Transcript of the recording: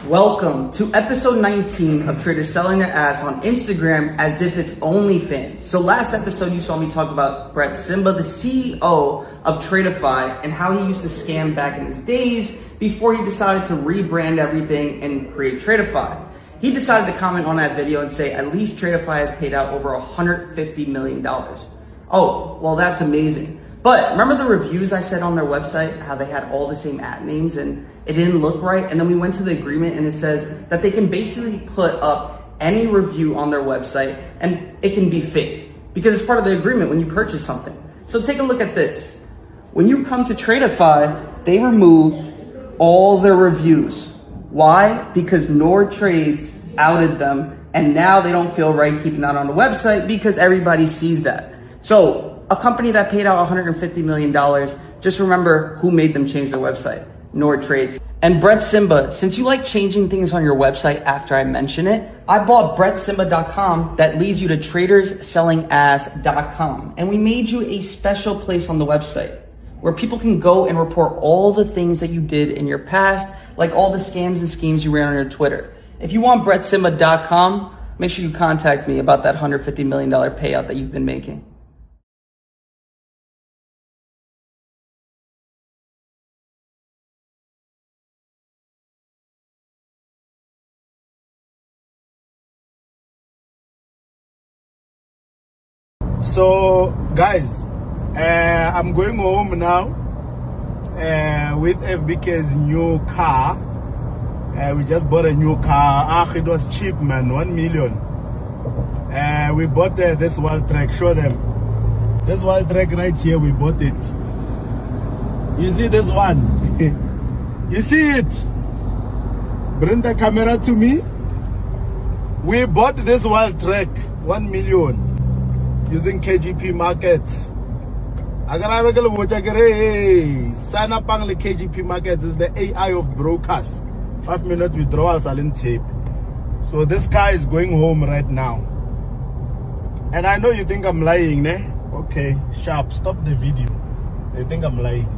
Welcome to episode 19 of traders selling their ass on Instagram as if it's OnlyFans. So last episode you saw me talk about Brett Simba, the CEO of TRADEIFY, and how he used to scam back in his days before he decided to rebrand everything and create TRADEIFY. He decided to comment on that video and say at least TRADEIFY has paid out over $150 million. Oh, well that's amazing. But remember the reviews I said on their website, how they had all the same at names and it didn't look right? And then we went to the agreement and it says that they can basically put up any review on their website and it can be fake because it's part of the agreement when you purchase something. So take a look at this. When you come to TRADEIFY, they removed all their reviews. Why? Because Nour Trades outed them and now they don't feel right keeping that on the website because everybody sees that. So a company that paid out $150 million, just remember who made them change their website, Nour Trades. And Brett Simba, since you like changing things on your website after I mention it, I bought brettsimba.com that leads you to tradersellingass.com. And we made you a special place on the website where people can go and report all the things that you did in your past, like all the scams and schemes you ran on your Twitter. If you want brettsimba.com, make sure you contact me about that $150 million payout that you've been making. So guys, I'm going home now with FBK's new car. We just bought a new car. It was cheap, man, 1 million. We bought this wild track. Show them this wild track right here. We bought it. You see this one? You see it? Bring the camera to me. We bought this wild track 1 million using KGP markets. Sign up on the KGP markets is the AI of brokers. 5-minute withdrawals are in tape. So this guy is going home right now. And I know you think I'm lying, ne? Okay, sharp, stop the video. They think I'm lying.